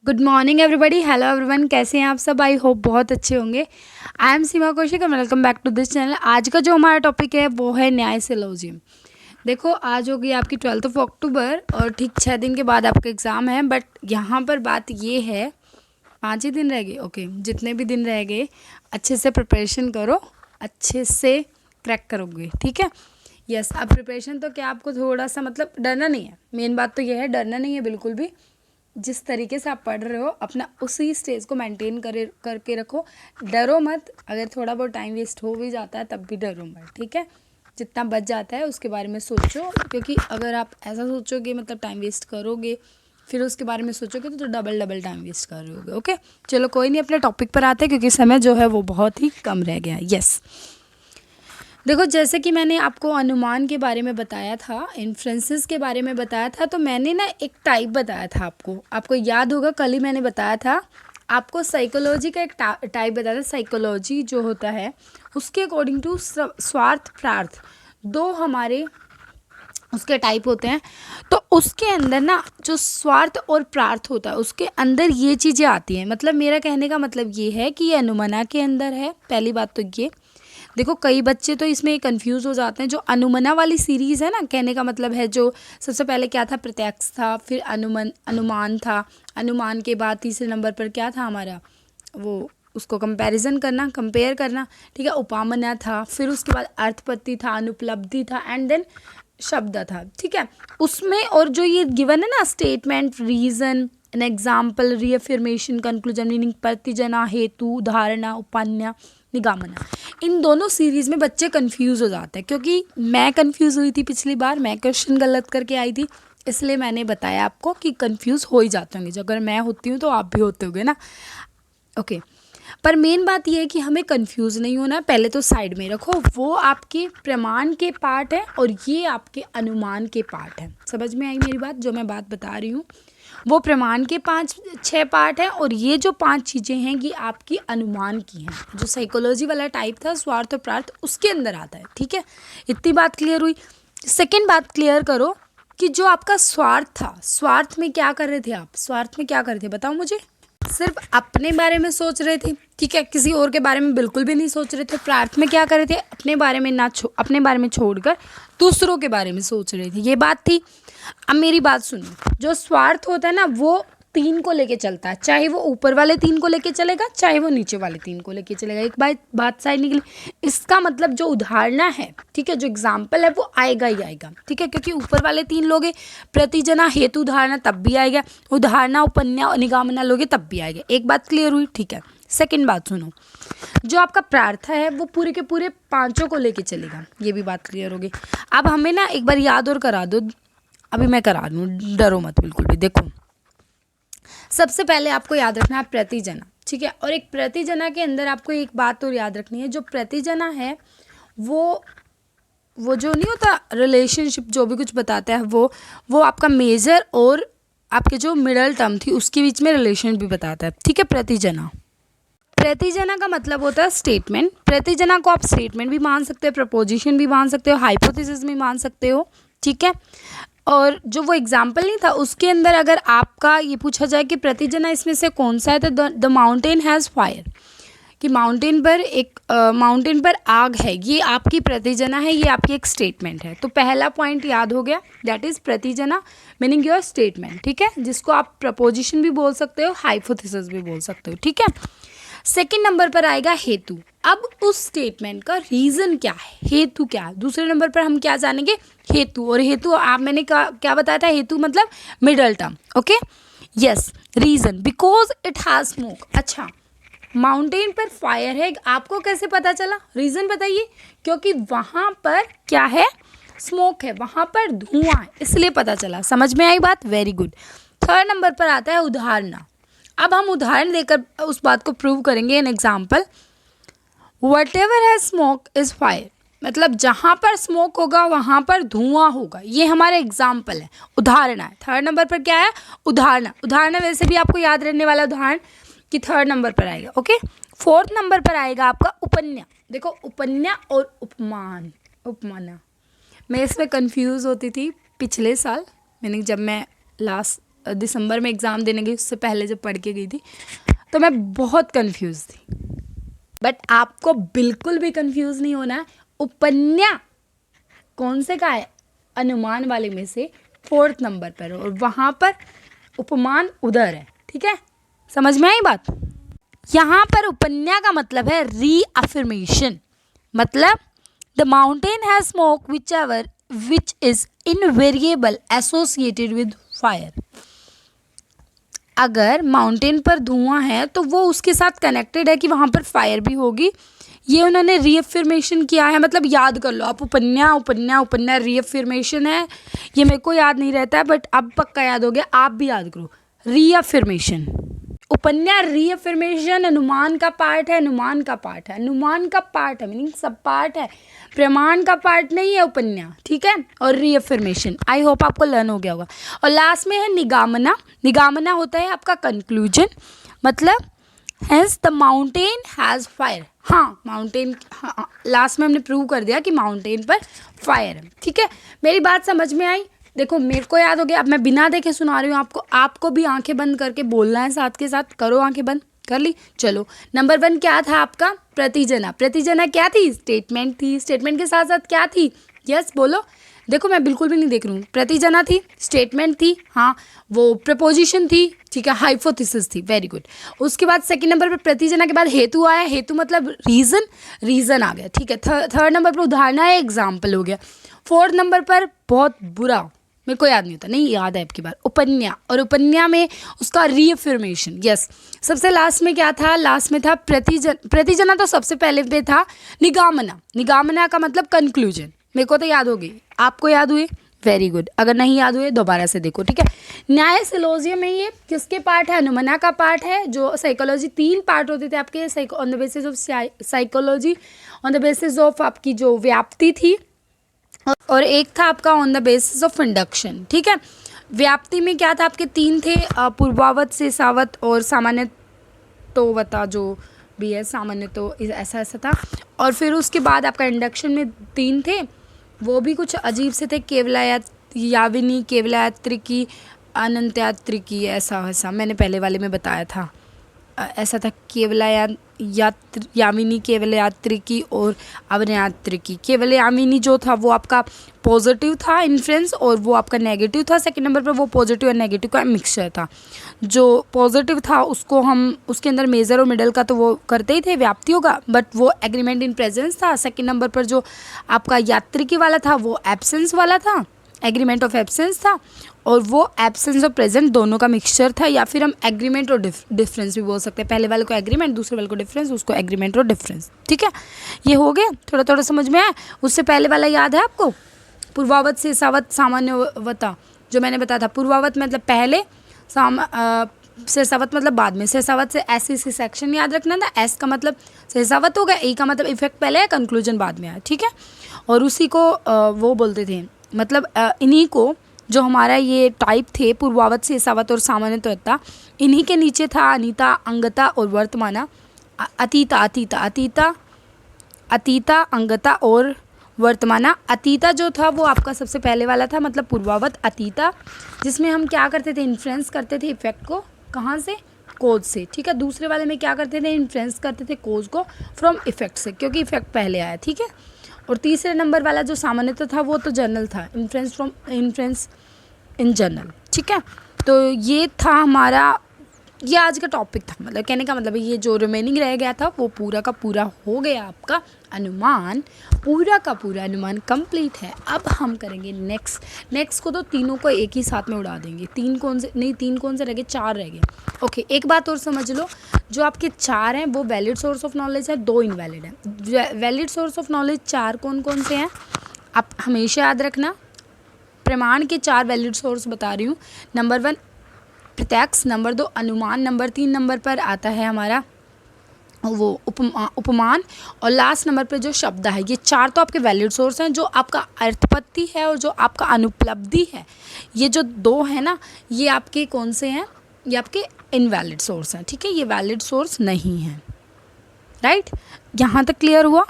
Good morning everybody, hello everyone, कैसे हैं आप सब? आई होप बहुत अच्छे होंगे। I am Seema Kaushik and welcome back to this channel. आज का जो हमारा टॉपिक है वो है न्याय सिलोजियम। देखो, आज होगी आपकी 12 अक्टूबर और ठीक 6 दिन के बाद आपका एग्ज़ाम है। बट यहाँ पर बात ये है, 5 ही दिन रह गए। ओके, जितने भी दिन रह गए अच्छे से प्रिपरेशन करो, अच्छे से क्रैक करोगे, ठीक है। यस, अब प्रिपरेशन तो क्या, आपको थोड़ा सा मतलब डरना नहीं है। मेन बात तो ये है, डरना नहीं है बिल्कुल भी। जिस तरीके से आप पढ़ रहे हो अपना उसी स्टेज को मेंटेन करके रखो। डरो मत, अगर थोड़ा बहुत टाइम वेस्ट हो भी जाता है तब भी डरो मत, ठीक है। जितना बच जाता है उसके बारे में सोचो, क्योंकि अगर आप ऐसा सोचोगे मतलब टाइम वेस्ट करोगे, फिर उसके बारे में सोचोगे तो डबल डबल टाइम वेस्ट कर रहे होगे। ओके, चलो कोई नहीं, अपने टॉपिक पर आते हैं क्योंकि समय जो है वो बहुत ही कम रह गया है। यस, देखो, जैसे कि मैंने आपको अनुमान के बारे में बताया था, इन्फ्रेंसेस के बारे में बताया था, तो मैंने ना एक टाइप बताया था आपको याद होगा, कल ही मैंने बताया था आपको साइकोलॉजी का एक टाइप बताया था। साइकोलॉजी जो होता है उसके अकॉर्डिंग टू स्वार्थ प्रार्थ दो हमारे उसके टाइप होते हैं। तो उसके अंदर ना जो स्वार्थ और प्रार्थ होता है उसके अंदर ये चीज़ें आती हैं। मतलब मेरा कहने का मतलब ये है कि ये अनुमना के अंदर है। पहली बात तो ये देखो, कई बच्चे तो इसमें कंफ्यूज हो जाते हैं। जो अनुमना वाली सीरीज़ है ना, कहने का मतलब है जो सबसे पहले क्या था, प्रत्यक्ष था, फिर अनुमान था, अनुमान के बाद तीसरे नंबर पर क्या था हमारा, वो उसको कंपैरिजन करना, कंपेयर करना, ठीक है, उपामना था, फिर उसके बाद अर्थपत्ति था, अनुपलब्धि था, एंड देन शब्द था, ठीक है। उसमें और जो ये गिवन है ना, statement, reason, an example, reaffirmation, conclusion, meaning, प्रतिजना, हेतु, धारणा, उपन्या, निगामना, इन दोनों सीरीज़ में बच्चे कंफ्यूज हो जाते हैं। क्योंकि मैं कंफ्यूज हुई थी पिछली बार, मैं क्वेश्चन गलत करके आई थी, इसलिए मैंने बताया आपको कि कंफ्यूज हो ही जाते होंगे। अगर मैं होती हूँ तो आप भी होते होगे ना। ओके, पर मेन बात ये है कि हमें कंफ्यूज नहीं होना। पहले तो साइड में रखो, वो आपके प्रमाण के पार्ट है और ये आपके अनुमान के पार्ट है। समझ में आई मेरी बात? जो मैं बात बता रही हूँ वो प्रमाण के 5-6 पार्ट हैं और ये जो 5 चीज़ें हैं ये आपकी अनुमान की हैं। जो साइकोलॉजी वाला टाइप था स्वार्थ और प्रार्थ उसके अंदर आता है, ठीक है। इतनी बात क्लियर हुई। सेकेंड बात क्लियर करो कि जो आपका स्वार्थ था, स्वार्थ में क्या कर रहे थे आप? स्वार्थ में क्या कर रहे थे बताओ मुझे? सिर्फ अपने बारे में सोच रहे थे, ठीक है, किसी और के बारे में बिल्कुल भी नहीं सोच रहे थे। प्रार्थ में क्या कर रहे थे? अपने बारे में अपने बारे में छोड़कर दूसरों के बारे में सोच रहे थे, ये बात थी। अब मेरी बात सुनिए, जो स्वार्थ होता है ना वो 3 को लेके चलता है, चाहे वो ऊपर वाले 3 को लेके चलेगा, चाहे वो नीचे वाले 3 को लेके चलेगा। एक बात साइड निकली। इसका मतलब जो उदाहरण है, ठीक है, जो एग्जाम्पल है वो आएगा ही आएगा, ठीक है, क्योंकि ऊपर वाले 3 लोगे, प्रतिजना, हेतु, धारणा, तब भी आएगा, उदाहरणा, उपन्या, निगामना लोगे तब भी आएगा। एक बात क्लियर हुई, ठीक है। सेकेंड बात सुनो, जो आपका प्रार्थ है वो पूरे के पूरे 5 को लेके चलेगा, ये भी बात क्लियर होगी। अब हमें ना एक बार याद और करा दो, अभी मैं करा दूँ, डरो मत बिल्कुल भी। देखो, सबसे पहले आपको याद रखना है प्रतिजना, ठीक है। और एक प्रतिजना के अंदर आपको एक बात और याद रखनी है, जो प्रतिजना है वो जो नहीं होता रिलेशनशिप, जो भी कुछ बताता है वो आपका मेजर और आपके जो मिडल टर्म थी उसके बीच में रिलेशन भी बताता है, ठीक है। प्रतिजना का मतलब होता है स्टेटमेंट। प्रतिजना को आप स्टेटमेंट भी मान सकते हो, प्रपोजिशन भी मान सकते हो, हाइपोथेसिस भी मान सकते हो, ठीक है। और जो वो एग्जाम्पल नहीं था उसके अंदर अगर आपका ये पूछा जाए कि प्रतिजना इसमें से कौन सा है, तो द माउंटेन हैज़ फायर, कि माउंटेन पर आग है, ये आपकी प्रतिजना है, ये आपकी एक स्टेटमेंट है। तो पहला पॉइंट याद हो गया, दैट इज प्रतिजना मीनिंग योर स्टेटमेंट, ठीक है, जिसको आप प्रपोजिशन भी बोल सकते हो, हाइपोथेसिस भी बोल सकते हो, ठीक है। सेकेंड नंबर पर आएगा हेतु। अब उस स्टेटमेंट का रीजन क्या है, हेतु क्या है, दूसरे नंबर पर हम क्या जानेंगे, हेतु। और हेतु मैंने क्या बताया था, हेतु मतलब middle term, okay. Yes, reason because it has smoke. अच्छा, माउंटेन पर फायर है, आपको कैसे पता चला? रीजन बताइए। क्योंकि वहां पर क्या है, स्मोक है, वहां पर धुआं है, इसलिए पता चला। समझ में आई बात? Very good. थर्ड नंबर पर आता है उदाहरण। अब हम उदाहरण देकर उस बात को प्रूव करेंगे। एन एग्जाम्पल, वट एवर है स्मोक इज फायर, मतलब जहाँ पर स्मोक होगा वहाँ पर धुआं होगा, ये हमारा एग्जाम्पल है, उदाहरण है। थर्ड नंबर पर क्या है, उदाहरण। उदाहरण वैसे भी आपको याद रहने वाला उदाहरण कि थर्ड नंबर पर आएगा, ओके। फोर्थ नंबर पर आएगा आपका उपन्या। देखो, उपन्या और उपमाना, मैं इसमें कंफ्यूज होती थी पिछले साल, मैंने जब मैं लास्ट दिसंबर में एग्ज़ाम देने गई, उससे पहले जब पढ़ के गई थी तो मैं बहुत कंफ्यूज थी। बट आपको बिल्कुल भी कंफ्यूज नहीं होना है। उपन्या कौन से का है? अनुमान वाले में से 4th नंबर पर, और वहाँ पर उपमान उधर है। ठीक है, समझ में आई बात? यहाँ पर उपन्या का मतलब है रीअफर्मेशन, मतलब the mountain has smoke which is invariable associated with fire. अगर माउंटेन पर धुआं है तो वो उसके साथ कनेक्टेड है कि वहाँ पर फायर भी होगी। ये उन्होंने रीअफर्मेशन किया है, मतलब याद कर लो आप, उपन्या उपन्या उपन्या रीअफर्मेशन है। ये मेरे को याद नहीं रहता है बट अब पक्का याद हो गया, आप भी याद करो। रीअफर्मेशन, उपन्या रीअफर्मेशन अनुमान का पार्ट है, अनुमान का पार्ट है, अनुमान का पार्ट है, मीनिंग सब पार्ट है, प्रमाण का पार्ट नहीं है उपन्या। ठीक है, और रीअफर्मेशन आई होप आपको लर्न हो गया होगा। और लास्ट में है निगामना। निगामना होता है आपका कंक्लूजन, मतलब has the mountain has fire. हाँ, माउंटेन, हाँ, लास्ट में हमने प्रूव कर दिया कि माउंटेन पर फायर है। ठीक है, मेरी बात समझ में आई? देखो मेरे को याद हो गया, अब मैं बिना देखे सुना रही हूँ आपको, आपको भी आंखें बंद करके बोलना है साथ के साथ। करो आंखें बंद, कर ली। चलो, नंबर 1 क्या था आपका? प्रतिजना। प्रतिजना क्या थी? स्टेटमेंट थी। स्टेटमेंट के साथ साथ क्या थी? यस बोलो। देखो मैं बिल्कुल भी नहीं देख रही हूँ। प्रतिजना थी, स्टेटमेंट थी, हाँ वो प्रपोजिशन थी, ठीक है, हाइपोथेसिस थी, वेरी गुड। उसके बाद सेकंड नंबर पर प्रतिजना के बाद हेतु आया, हेतु मतलब रीज़न, रीज़न आ गया। ठीक है, थर्ड नंबर पर उदाहरण आया, एग्जाम्पल हो गया। 4th नंबर पर बहुत बुरा, मेरे को याद नहीं होता, नहीं याद है आपकी बात, उपन्या, और उपन्या में उसका रीअफर्मेशन। यस, सबसे लास्ट में क्या था? लास्ट में था प्रतिजना तो सबसे पहले पे था निगामना। निगामना का मतलब कंक्लूजन। मेरे को तो याद होगी, आपको याद हुए? Very good. अगर नहीं याद हुए दोबारा से देखो। ठीक है, न्याय सिलोजियम में ये किसके पार्ट है? अनुमना का पार्ट है। जो साइकोलॉजी 3 पार्ट होते थे आपके, on the basis of psychology, on the basis of आपकी जो व्याप्ति थी, और एक था आपका on the basis of induction. ठीक है, व्याप्ति में क्या था आपके? 3 थे, पूर्वावत, शेषावत और सामान्य तोवता, जो भी है सामान्य तो ऐसा ऐसा था। और फिर उसके बाद आपका इंडक्शन में 3 थे, वो भी कुछ अजीब से थे, याविनी, केवलायात्रिकी, अनंतयात्रिकी, ऐसा ऐसा मैंने पहले वाले में बताया था। ऐसा था यामिनी, केवलयात्रिकी और अवनयात्रिकी। केवलयामिनी जो था वो आपका पॉजिटिव था इन्फ्लुएंस, और वो आपका नेगेटिव था। सेकंड नंबर पर वो पॉजिटिव और नेगेटिव का मिक्सचर था। जो पॉजिटिव था उसको हम उसके अंदर मेजर और मिडल का तो वो करते ही थे, व्याप्तियों का, बट वो एग्रीमेंट इन प्रेजेंस था। सेकंड नंबर पर जो आपका यात्रिकी वाला था वो एब्सेंस वाला था, एग्रीमेंट ऑफ एब्सेंस था, और वो एब्सेंस और प्रेजेंट दोनों का मिक्सचर था, या फिर हम एग्रीमेंट और डिफरेंस भी बोल सकते हैं। पहले वाले को एग्रीमेंट, दूसरे वाले को डिफरेंस, उसको एग्रीमेंट और डिफरेंस। ठीक है, ये हो गया, थोड़ा थोड़ा समझ में आया। उससे पहले वाला याद है आपको? पूर्वावत, शेषावत, सामान्यवता, जो मैंने बताया था। पूर्वावत मतलब पहले, शेषावत मतलब बाद में। शेषावत से ऐसे सेक्शन याद रखना था। एस का मतलब शेषावत हो गया, ए का मतलब इफेक्ट पहले है, कंक्लूजन बाद में आया। ठीक है, और उसी को वो बोलते थे, मतलब इन्हीं को, जो हमारा ये टाइप थे पूर्वावत, शेषावत और सामान्यता, इन्हीं के नीचे था अनीता, अंगता और वर्तमाना, अतीता, अतीता, अतीता, अतीता, अंगता और वर्तमाना। अतीता जो था वो आपका सबसे पहले वाला था, मतलब पूर्वावत अतीता, जिसमें हम क्या करते थे? इन्फ्लुएंस करते थे इफेक्ट को, कहाँ से? कोज से। ठीक है, दूसरे वाले में क्या करते थे? इन्फ्लुएंस करते थे कोज को फ्रॉम इफेक्ट से, क्योंकि इफेक्ट पहले आया। ठीक है, और तीसरे नंबर वाला जो सामान्यता था वो तो जनरल था, इन्फ्लुएंस इन जनरल। ठीक है, तो ये था हमारा, ये आज का टॉपिक था, मतलब कहने का मतलब ये जो रिमेनिंग रह गया था वो पूरा का पूरा हो गया आपका अनुमान, पूरा का पूरा अनुमान कंप्लीट है। अब हम करेंगे नेक्स्ट को तो तीनों को एक ही साथ में उड़ा देंगे। 3 कौन से रह गए? 4 रह गए। ओके, एक बात और समझ लो, जो आपके 4 हैं वो वैलिड सोर्स ऑफ नॉलेज है, 2 इनवैलिड है। वैलिड सोर्स ऑफ नॉलेज 4 कौन से हैं? आप हमेशा याद रखना, प्रमाण के 4 वैलिड सोर्स बता रही हूँ। नंबर 1 प्रत्यक्ष, नंबर 2 अनुमान, नंबर 3 नंबर पर आता है हमारा वो उपमान, और लास्ट नंबर पे जो शब्द है। ये 4 तो आपके वैलिड सोर्स हैं, जो आपका अर्थपत्ति है और जो आपका अनुपलब्धि है। ये जो 2 है ना, ये आपके कौन से हैं? ये आपके इनवैलिड सोर्स हैं। ठीक है, ये वैलिड सोर्स नहीं है। राइट, यहाँ तक क्लियर हुआ?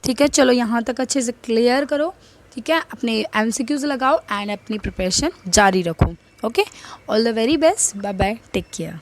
ठीक है, चलो यहाँ तक अच्छे से क्लियर करो। ठीक है, अपने MCQs लगाओ एंड अपनी प्रिपरेशन जारी रखो। Okay, all the very best, bye bye, take care.